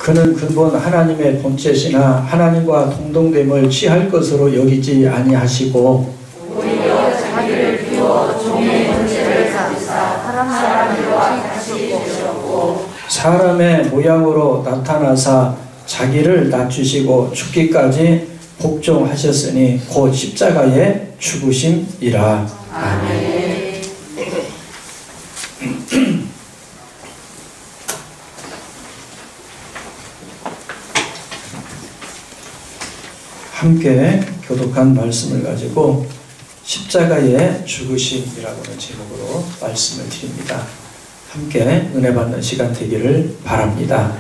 그는 근본 하나님의 본체시나 하나님과 동등됨을 취할 것으로 여기지 아니하시고 오히려 자기를 비워 종의 본체를 잡으사 사람과 같이 되셨고 사람의 모양으로 나타나사 자기를 낮추시고 죽기까지 복종하셨으니 곧 십자가의 죽으심이라. 아멘. 함께 교독한 말씀을 가지고 십자가의 죽으심이라고는 제목으로 말씀을 드립니다. 함께 은혜 받는 시간 되기를 바랍니다.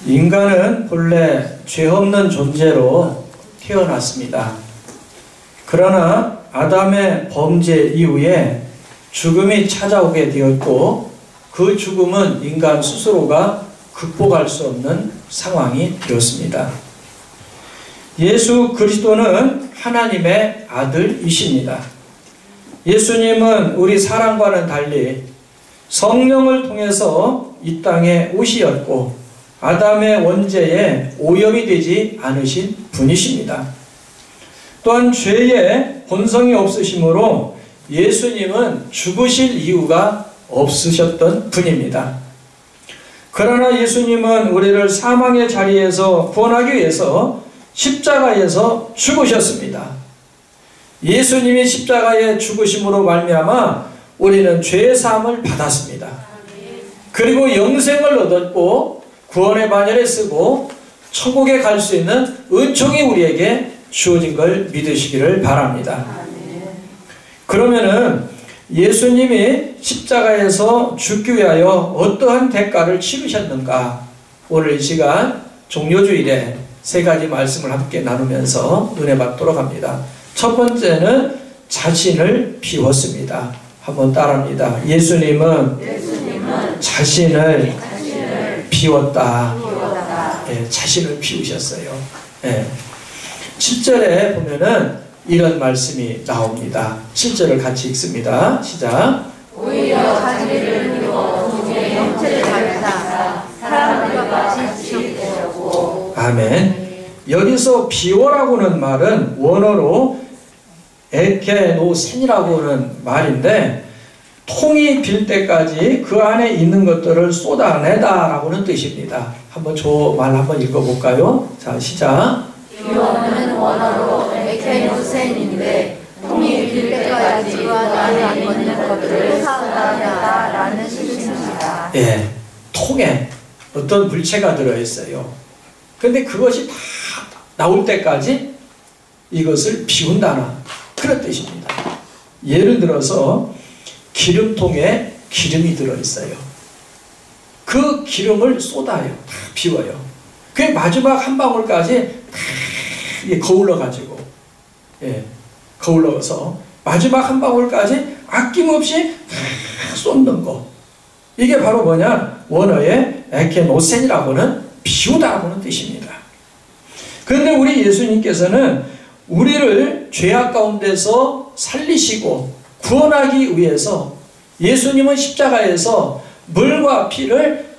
인간은 본래 죄 없는 존재로 태어났습니다. 그러나 아담의 범죄 이후에 죽음이 찾아오게 되었고 그 죽음은 인간 스스로가 극복할 수 없는 상황이 되었습니다. 예수 그리스도는 하나님의 아들이십니다. 예수님은 우리 사람과는 달리 성령을 통해서 이 땅에 오시었고 아담의 원죄에 오염이 되지 않으신 분이십니다. 또한 죄의 본성이 없으시므로 예수님은 죽으실 이유가 없으셨던 분입니다. 그러나 예수님은 우리를 사망의 자리에서 구원하기 위해서 십자가에서 죽으셨습니다. 예수님이 십자가에 죽으심으로 말미암아 우리는 죄의 사함을 받았습니다. 그리고 영생을 얻었고 구원의 반열에 쓰고 천국에 갈 수 있는 은총이 우리에게 주어진 걸 믿으시기를 바랍니다. 그러면은 예수님이 십자가에서 죽기 위하여 어떠한 대가를 치르셨는가? 오늘 이 시간 종료주일에 세 가지 말씀을 함께 나누면서 은혜 받도록 합니다. 첫 번째는 자신을 비웠습니다. 한번 따라합니다. 예수님은 자신을 비웠다. 예, 자신을 비우셨어요. 예. 7절에 보면은 이런 말씀이 나옵니다. 7절을 같이 읽습니다. 시작. 오히려 자기를 비워 종의 형체를 잡으사 사람과 같이 되셨고. 아멘. 여기서 비워라고는 말은 원어로 에케노센이라고 하는 말인데 통이 빌 때까지 그 안에 있는 것들을 쏟아내다 라고는 뜻입니다. 한번 저 말 한번 읽어볼까요? 자, 시작. 비워는 원어로 에케노센인데 통이 빌 때까지 그 안에 있는 것들을 쏟아내다 라는 뜻입니다. 예, 통에 어떤 물체가 들어있어요. 근데 그것이 다 나올 때까지 이것을 비운다나 그런 뜻입니다. 예를 들어서 기름통에 기름이 들어있어요. 그 기름을 쏟아요. 다 비워요. 그 마지막 한 방울까지 다 거울러 가지고 거울러서 마지막 한 방울까지 아낌없이 다 쏟는 거. 이게 바로 뭐냐? 원어의 에케노센이라고는 비우다라고는 뜻입니다. 그런데 우리 예수님께서는 우리를 죄악 가운데서 살리시고 구원하기 위해서 예수님은 십자가에서 물과 피를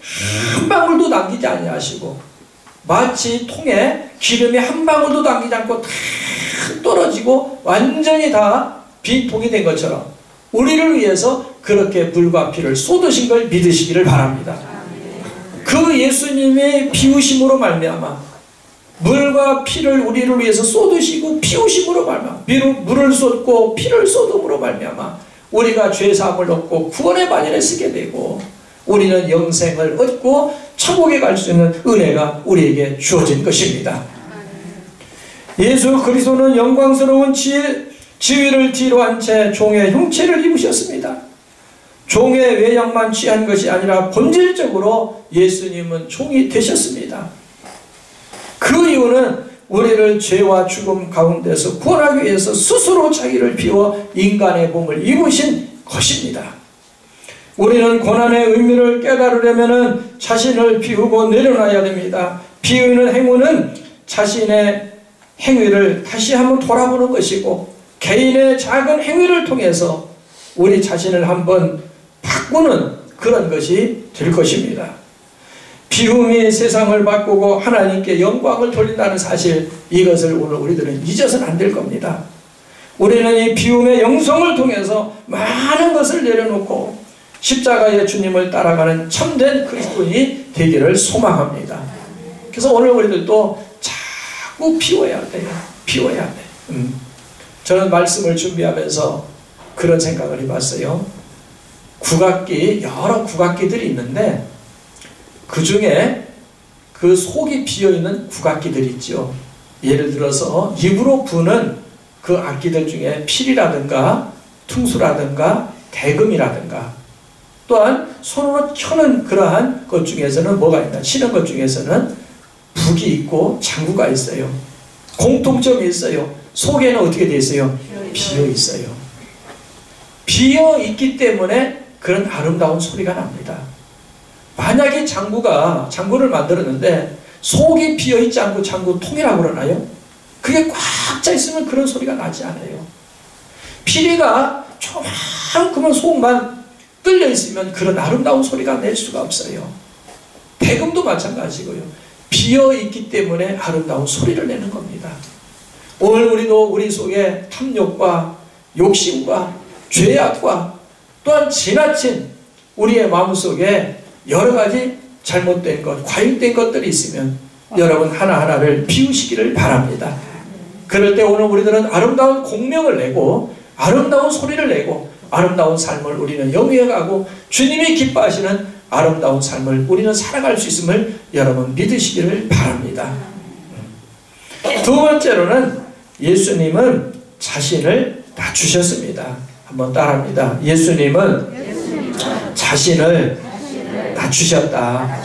한 방울도 남기지 아니하시고 마치 통에 기름이 한 방울도 남기지 않고 다 떨어지고 완전히 다 빈 통이 된 것처럼 우리를 위해서 그렇게 물과 피를 쏟으신 걸 믿으시기를 바랍니다. 그 예수님의 비우심으로 말미암아 물과 피를 우리를 위해서 쏟으시고 피우심으로 말미암아 물을 쏟고 피를 쏟음으로 말미암아 우리가 죄사함을 얻고 구원의 반열에 쓰게 되고 우리는 영생을 얻고 천국에 갈 수 있는 은혜가 우리에게 주어진 것입니다. 예수 그리스도는 영광스러운 지위를 뒤로 한 채 종의 형체를 입으셨습니다. 종의 외양만 취한 것이 아니라 본질적으로 예수님은 종이 되셨습니다. 그 이유는 우리를 죄와 죽음 가운데서 구원하기 위해서 스스로 자기를 비워 인간의 몸을 입으신 것입니다. 우리는 고난의 의미를 깨달으려면 자신을 비우고 내려놔야 됩니다. 비우는 행위는 자신의 행위를 다시 한번 돌아보는 것이고 개인의 작은 행위를 통해서 우리 자신을 한번 바꾸는 그런 것이 될 것입니다. 비움이 세상을 바꾸고 하나님께 영광을 돌린다는 사실, 이것을 오늘 우리들은 잊어서는 안 될 겁니다. 우리는 이 비움의 영성을 통해서 많은 것을 내려놓고 십자가의 주님을 따라가는 참된 그리스도인이 되기를 소망합니다. 그래서 오늘 우리들도 자꾸 비워야 돼요. 비워야 돼. 저는 말씀을 준비하면서 그런 생각을 해봤어요. 국악기, 여러 국악기들이 있는데 그 중에 그 속이 비어있는 국악기들이 있죠. 예를 들어서 입으로 부는 그 악기들 중에 필이라든가 퉁수라든가 대금이라든가, 또한 손으로 켜는 그러한 것 중에서는 뭐가 있나, 치는 것 중에서는 북이 있고 장구가 있어요. 공통점이 있어요. 속에는 어떻게 되어 있어요? 비어 있어요. 비어 있기 때문에 그런 아름다운 소리가 납니다. 만약에 장구를 만들었는데 속이 비어 있지 않고 장구통이라고 그러나요? 그게 꽉 차 있으면 그런 소리가 나지 않아요. 피리가 조만큼은 속만 뚫려 있으면 그런 아름다운 소리가 낼 수가 없어요. 대금도 마찬가지고요. 비어 있기 때문에 아름다운 소리를 내는 겁니다. 오늘 우리도 우리 속에 탐욕과 욕심과 죄악과 또한 지나친 우리의 마음속에 여러 가지 잘못된 것, 과잉된 것들이 있으면 여러분 하나하나를 비우시기를 바랍니다. 그럴 때 오늘 우리들은 아름다운 공명을 내고 아름다운 소리를 내고 아름다운 삶을 우리는 영위해가고 주님이 기뻐하시는 아름다운 삶을 우리는 살아갈 수 있음을 여러분 믿으시기를 바랍니다. 두 번째로는 예수님은 자신을 낮추셨습니다. 한번 따라합니다. 예수님은 자신을 낮추셨다.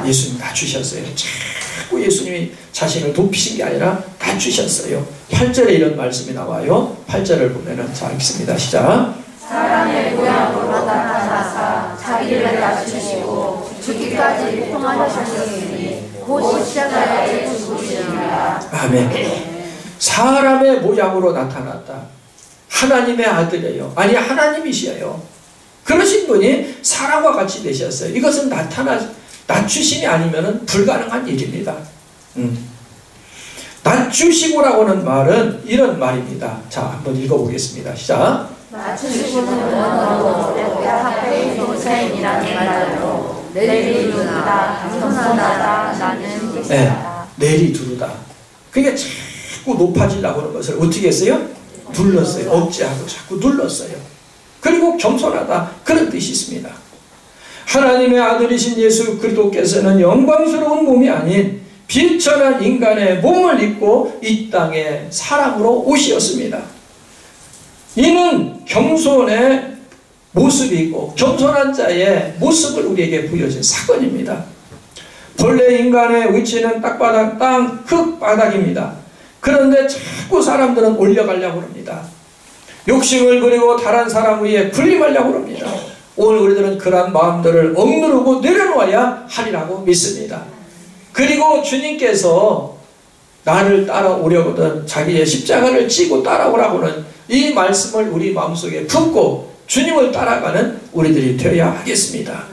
예수님 낮추셨어요. 자꾸 예수님이 자신을 높이신 게 아니라 낮추셨어요. 8절에 이런 말씀이 나와요. 8절을 보면은 자, 읽습니다. 시작. 사람의 모양으로 나타나사 자기를 낮추시고 죽기까지 고통하셨으니 곧 십자가에 죽으시리라. 아멘. 사람의 모양으로 나타났다. 하나님의 아들이에요. 아니 하나님이시에요. 그러신 분이 사람과 같이 되셨어요. 이것은 낮추심이 아니면 불가능한 일입니다. 낮추시고라고는 말은 이런 말입니다. 자, 한번 읽어보겠습니다. 시작. 낮추시고는 원어로 에페 노센이라는 말로 내리두르다, 겸손하다 라는 뜻이다. 내리두르다. 그게 자꾸 높아지려고 하는 것을 어떻게 했어요? 눌렀어요. 억제하고 자꾸 눌렀어요. 그리고 겸손하다, 그런 뜻이 있습니다. 하나님의 아들이신 예수 그리스도께서는 영광스러운 몸이 아닌 비천한 인간의 몸을 입고 이 땅에 사람으로 오시었습니다. 이는 겸손의 모습이고 겸손한 자의 모습을 우리에게 보여준 사건입니다. 본래 인간의 위치는 땅 흙바닥입니다. 그런데 자꾸 사람들은 올려가려고 합니다. 욕심을 부리고 다른 사람 위에 군림하려고 합니다. 오늘 우리들은 그러한 마음들을 억누르고 내려놓아야 하리라고 믿습니다. 그리고 주님께서 나를 따라오려거든 자기의 십자가를 지고 따라오라고는 이 말씀을 우리 마음속에 품고 주님을 따라가는 우리들이 되어야 하겠습니다.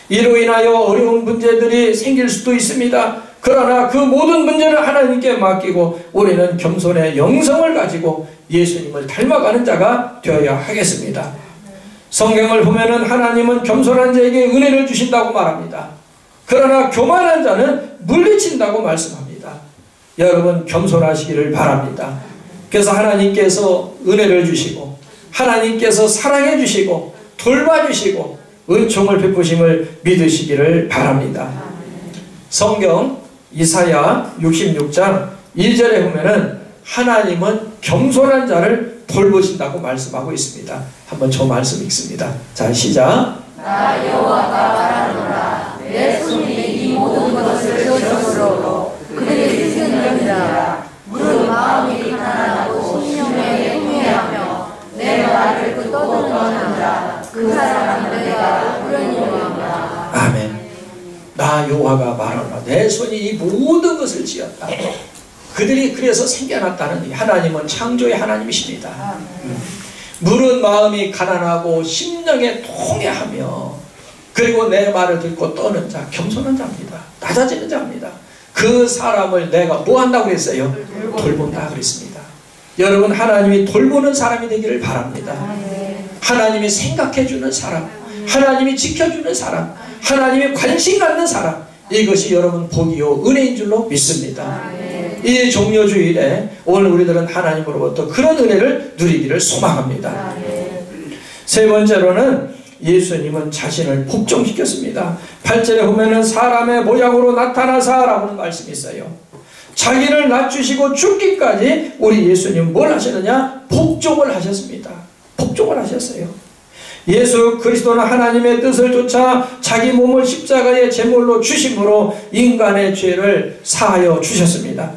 이로 인하여 어려운 문제들이 생길 수도 있습니다. 그러나 그 모든 문제는 하나님께 맡기고 우리는 겸손의 영성을 가지고 예수님을 닮아가는 자가 되어야 하겠습니다. 성경을 보면은 하나님은 겸손한 자에게 은혜를 주신다고 말합니다. 그러나 교만한 자는 물리친다고 말씀합니다. 여러분 겸손하시기를 바랍니다. 그래서 하나님께서 은혜를 주시고 하나님께서 사랑해 주시고 돌봐주시고 은총을 베푸심을 믿으시기를 바랍니다. 성경 이사야 66장 1절에 보면은 하나님은 겸손한 자를 돌보신다고 말씀하고 있습니다. 한번 저 말씀 읽습니다. 자, 시작. 나 여호와가 말하노라. 내 손이 이 모든 것을 지어주므로 그들이 승리하리라. 무릇 마음이 가난하고 심령에 통회하며 내 말을 떠들어하느라 그 사람은 내가 부르니와. 아멘. 나 여호와가 말하노라. 내 손이 이 모든 것을 지었다. 그들이 그래서 생겨났다는 하나님은 창조의 하나님이십니다. 무릇 마음이 가난하고 심령에 통회하며 그리고 내 말을 듣고 떠는 자, 겸손한 자입니다. 낮아지는 자입니다. 그 사람을 내가 뭐 한다고 그랬어요? 돌본다 그랬습니다. 여러분, 하나님이 돌보는 사람이 되기를 바랍니다. 하나님이 생각해주는 사람, 하나님이 지켜주는 사람, 하나님이 관심 갖는 사람, 이것이 여러분 복이요 은혜인 줄로 믿습니다. 이 종려주일에 오늘 우리들은 하나님으로부터 그런 은혜를 누리기를 소망합니다. 세 번째로는 예수님은 자신을 복종시켰습니다. 8절에 보면은 사람의 모양으로 나타나사라고는 말씀이 있어요. 자기를 낮추시고 죽기까지 우리 예수님은 뭘 하셨느냐? 복종을 하셨습니다. 복종을 하셨어요. 예수 그리스도는 하나님의 뜻을 쫓아 자기 몸을 십자가의 제물로 주심으로 인간의 죄를 사하여 주셨습니다.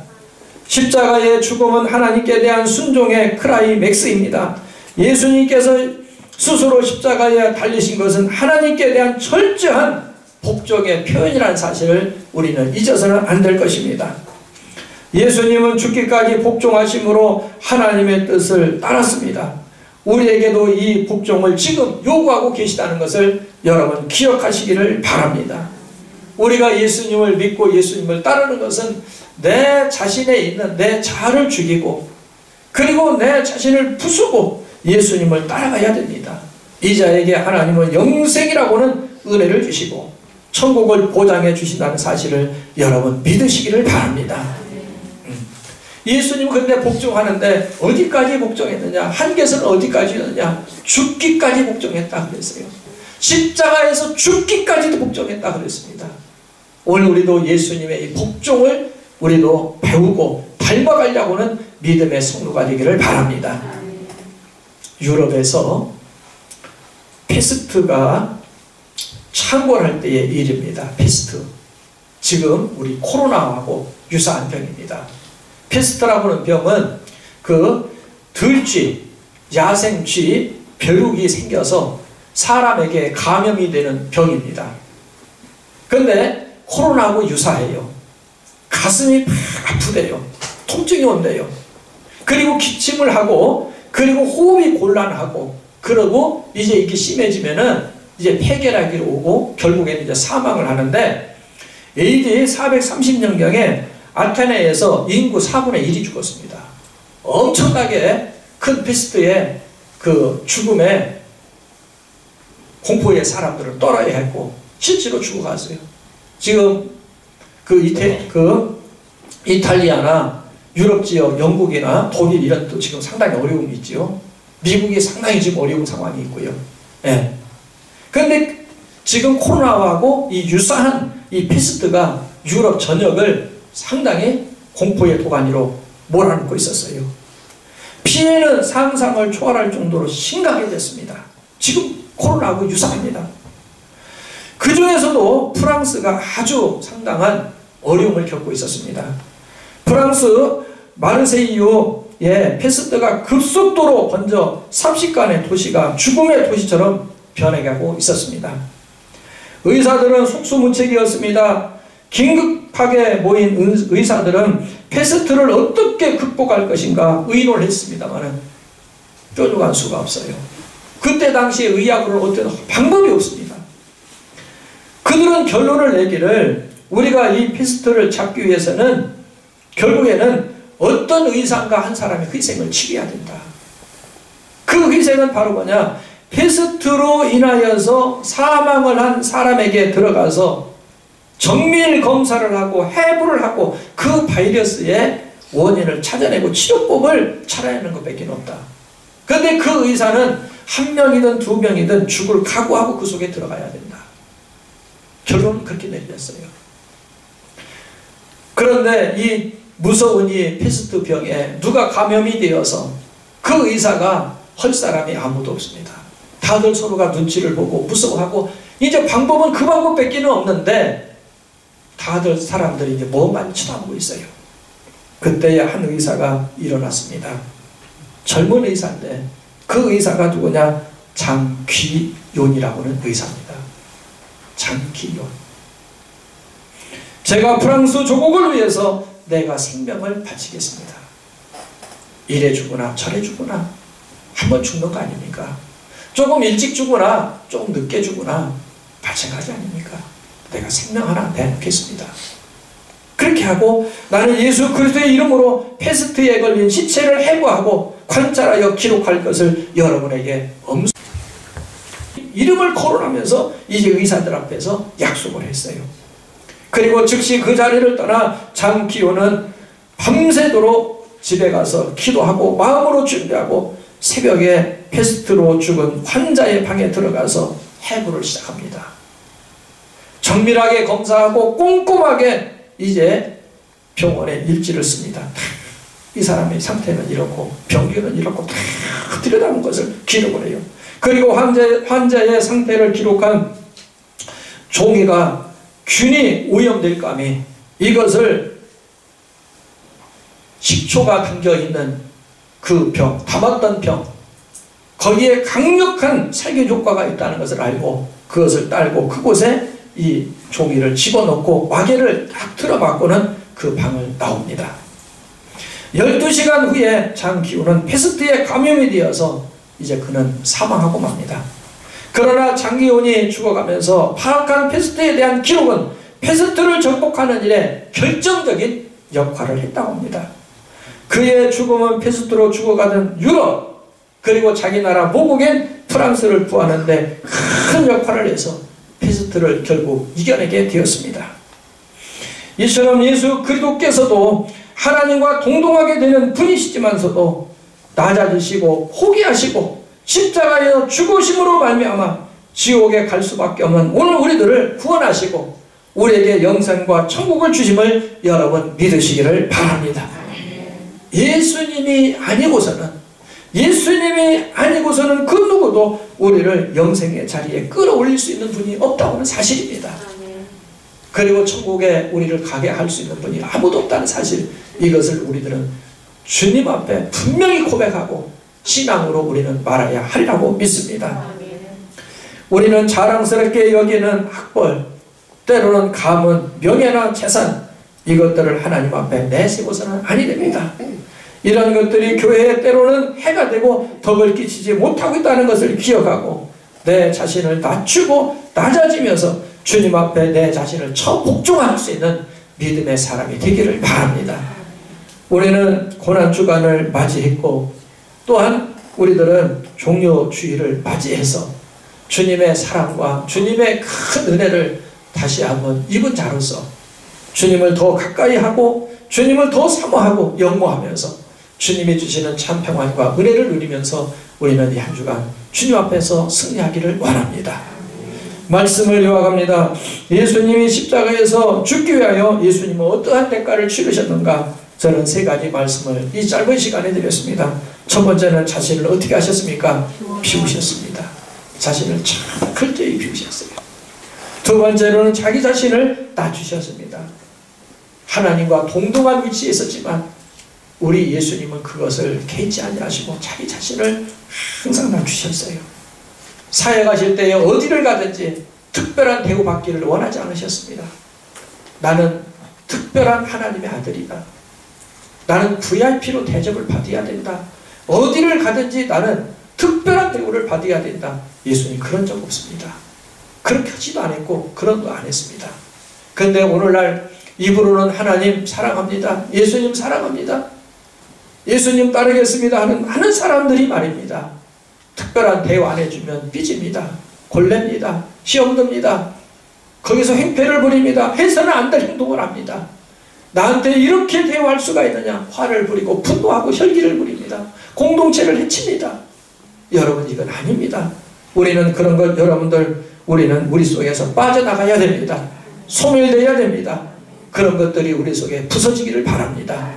십자가의 죽음은 하나님께 대한 순종의 크라이맥스입니다. 예수님께서 스스로 십자가에 달리신 것은 하나님께 대한 철저한 복종의 표현이라는 사실을 우리는 잊어서는 안 될 것입니다. 예수님은 죽기까지 복종하심으로 하나님의 뜻을 따랐습니다. 우리에게도 이 복종을 지금 요구하고 계시다는 것을 여러분 기억하시기를 바랍니다. 우리가 예수님을 믿고 예수님을 따르는 것은 내 자신에 있는 내 자아를 죽이고 그리고 내 자신을 부수고 예수님을 따라가야 됩니다. 이 자에게 하나님은 영생이라고는 은혜를 주시고 천국을 보장해 주신다는 사실을 여러분 믿으시기를 바랍니다. 예수님은 그런데 복종하는데 어디까지 복종했느냐? 한계선 어디까지였느냐? 죽기까지 복종했다 그랬어요. 십자가에서 죽기까지도 복종했다 그랬습니다. 오늘 우리도 예수님의 이 복종을 우리도 배우고 닮아가려고는 믿음의 성도가 되기를 바랍니다. 유럽에서 패스트가 창궐할 때의 일입니다. 패스트. 지금 우리 코로나하고 유사한 병입니다. 패스트라고 하는 병은 그 들쥐, 야생쥐, 벼룩이 생겨서 사람에게 감염이 되는 병입니다. 그런데 코로나하고 유사해요. 가슴이 막 아프대요. 통증이 온대요. 그리고 기침을 하고 그리고 호흡이 곤란하고 그러고 이제 이게 심해지면은 이제 폐결핵이 오고 결국에는 이제 사망을 하는데 AD 430년경에 아테네에서 인구 4분의 1이 죽었습니다. 엄청나게 큰 패스트의 그 죽음에 공포의 사람들을 떨어야 했고 실제로 죽어갔어요. 지금 그 이탈리아나 유럽 지역, 영국이나 독일 이런 또 지금 상당히 어려움이 있죠. 미국이 상당히 지금 어려운 상황이 있고요. 예. 그런데 지금 코로나하고 이 유사한 이 패스트가 유럽 전역을 상당히 공포의 도가니로 몰아넣고 있었어요. 피해는 상상을 초월할 정도로 심각해졌습니다. 지금 코로나하고 유사합니다. 그 중에서도 프랑스가 아주 상당한 어려움을 겪고 있었습니다. 프랑스 마르세유의 패스트가 급속도로 번져 삽시간의 도시가 죽음의 도시처럼 변해가고 있었습니다. 의사들은 속수무책이었습니다. 긴급하게 모인 의사들은 패스트를 어떻게 극복할 것인가 의논을 했습니다만 뾰족한 수가 없어요. 그때 당시에 의학으로는 어떤 방법이 없습니다. 그들은 결론을 내기를 우리가 이 패스트를 잡기 위해서는 결국에는 어떤 의사인가 한 사람이 희생을 치러야 된다. 그 희생은 바로 뭐냐? 패스트로 인하여서 사망을 한 사람에게 들어가서 정밀 검사를 하고 해부를 하고 그 바이러스의 원인을 찾아내고 치료법을 찾아내는 것밖에 없다. 그런데 그 의사는 한 명이든 두 명이든 죽을 각오하고 그 속에 들어가야 된다. 결론은 그렇게 내렸어요. 그런데 이 무서운 이 패스트 병에 누가 감염이 되어서 그 의사가 할 사람이 아무도 없습니다. 다들 서로가 눈치를 보고 무서워하고 이제 방법은 그 방법밖에 없는데 다들 사람들이 이제 뭐만 쳐다보고 있어요. 그때에 한 의사가 일어났습니다. 젊은 의사인데 그 의사가 누구냐? 장귀욘이라고는 의사입니다. 장귀욘. 제가 프랑스 조국을 위해서 내가 생명을 바치겠습니다. 이래 죽으나 저래 죽으나 한 번 죽는 거 아닙니까? 조금 일찍 죽으나 조금 늦게 죽으나 마찬가지 아닙니까? 내가 생명 하나 내놓겠습니다. 그렇게 하고 나는 예수 그리스도의 이름으로 패스트에 걸린 시체를 해부하고 관찰하여 기록할 것을 여러분에게 이름을 거론하면서 이제 의사들 앞에서 약속을 했어요. 그리고 즉시 그 자리를 떠나 장기호는 밤새도록 집에 가서 기도하고 마음으로 준비하고 새벽에 패스트로 죽은 환자의 방에 들어가서 해부를 시작합니다. 정밀하게 검사하고 꼼꼼하게 이제 병원에 일지를 씁니다. 이 사람의 상태는 이렇고 병기는 이렇고 다 들여다본 것을 기록을 해요. 그리고 환자의 상태를 기록한 종이가 균이 오염될까미 이것을 식초가 담겨있는 그 병, 담았던 병, 거기에 강력한 살균 효과가 있다는 것을 알고 그것을 딸고 그곳에 이 종이를 집어넣고 마개를 딱 틀어박고는 그 방을 나옵니다. 12시간 후에 장기호는 패스트에 감염이 되어서 이제 그는 사망하고 맙니다. 그러나 장기호이 죽어가면서 파악한 패스트에 대한 기록은 패스트를 정복하는 일에 결정적인 역할을 했다고 합니다. 그의 죽음은 패스트로 죽어가는 유럽 그리고 자기 나라 모국인 프랑스를 구하는데 큰 역할을 해서 패스트를 결국 이겨내게 되었습니다. 이처럼 예수 그리스도께서도 하나님과 동등하게 되는 분이시지만서도 낮아지시고 포기하시고 십자가에서 죽으심으로 말미암아 지옥에 갈 수밖에 없는 오늘 우리들을 구원하시고 우리에게 영생과 천국을 주심을 여러분 믿으시기를 바랍니다. 예수님이 아니고서는 그 누구도 우리를 영생의 자리에 끌어올릴 수 있는 분이 없다고는 사실입니다. 그리고 천국에 우리를 가게 할 수 있는 분이 아무도 없다는 사실, 이것을 우리들은 주님 앞에 분명히 고백하고 신앙으로 우리는 말해야 하리라고 믿습니다. 우리는 자랑스럽게 여기는 학벌, 때로는 가문, 명예나 재산, 이것들을 하나님 앞에 내세워서는 아니 됩니다. 이런 것들이 교회에 때로는 해가 되고 덕을 끼치지 못하고 있다는 것을 기억하고 내 자신을 낮추고 낮아지면서 주님 앞에 내 자신을 복종할 수 있는 믿음의 사람이 되기를 바랍니다. 우리는 고난주간을 맞이했고 또한 우리들은 종료주의를 맞이해서 주님의 사랑과 주님의 큰 은혜를 다시 한번 입은 자로서 주님을 더 가까이 하고 주님을 더 사모하고 영모하면서 주님이 주시는 참 평안과 은혜를 누리면서 우리는 이 한 주간 주님 앞에서 승리하기를 원합니다. 말씀을 이어갑니다. 예수님이 십자가에서 죽기 위하여 예수님은 어떠한 대가를 치르셨는가? 저는 세 가지 말씀을 이 짧은 시간에 드렸습니다. 첫 번째는 자신을 어떻게 하셨습니까? 비우셨습니다. 자신을 참 철저히 비우셨어요. 두 번째로는 자기 자신을 낮추셨습니다. 하나님과 동등한 위치에 있었지만 우리 예수님은 그것을 개의치 아니하시고 자기 자신을 항상 낮추셨어요. 사역하실 때에 어디를 가든지 특별한 대우받기를 원하지 않으셨습니다. 나는 특별한 하나님의 아들이다. 나는 VIP로 대접을 받아야 된다. 어디를 가든지 나는 특별한 대우를 받아야 된다. 예수님 그런 적 없습니다. 그렇게 하지도 않았고 그런도 안 했습니다. 그런데 오늘날 입으로는 하나님 사랑합니다. 예수님 사랑합니다. 예수님 따르겠습니다 하는 사람들이 말입니다. 특별한 대우 안 해주면 삐집니다. 골렙니다. 시험 듭니다. 거기서 행패를 부립니다. 해서는 안 될 행동을 합니다. 나한테 이렇게 대우할 수가 있느냐? 화를 부리고 분노하고 혈기를 부립니다. 공동체를 해칩니다. 여러분 이건 아닙니다. 우리는 그런 것 우리는 우리 속에서 빠져나가야 됩니다. 소멸되어야 됩니다. 그런 것들이 우리 속에 부서지기를 바랍니다.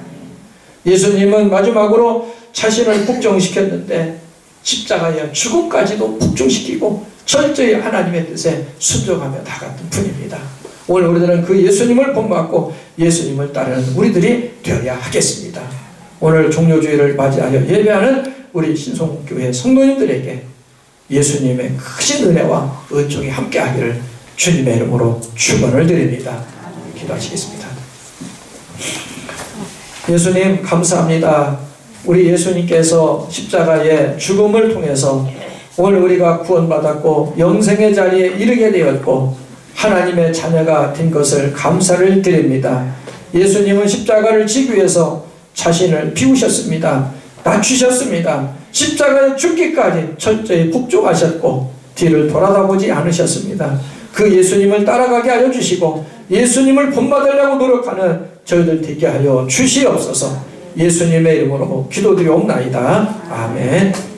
예수님은 마지막으로 자신을 복종시켰는데 십자가에 죽음까지도 복종시키고 철저히 하나님의 뜻에 순종하며 나갔던 분입니다. 오늘 우리들은 그 예수님을 본받고 예수님을 따르는 우리들이 되어야 하겠습니다. 오늘 종료주일을 맞이하여 예배하는 우리 신송교회 성도님들에게 예수님의 크신 은혜와 은총이 함께하기를 주님의 이름으로 축원을 드립니다. 기도하시겠습니다. 예수님 감사합니다. 우리 예수님께서 십자가의 죽음을 통해서 오늘 우리가 구원받았고 영생의 자리에 이르게 되었고 하나님의 자녀가 된 것을 감사를 드립니다. 예수님은 십자가를 지기 위해서 자신을 비우셨습니다. 낮추셨습니다. 십자가에 죽기까지 철저히 복종하셨고 뒤를 돌아다보지 않으셨습니다. 그 예수님을 따라가게 하여 주시고 예수님을 본받으려고 노력하는 저희들 되게 하여 주시옵소서. 예수님의 이름으로 기도드리옵나이다. 아멘.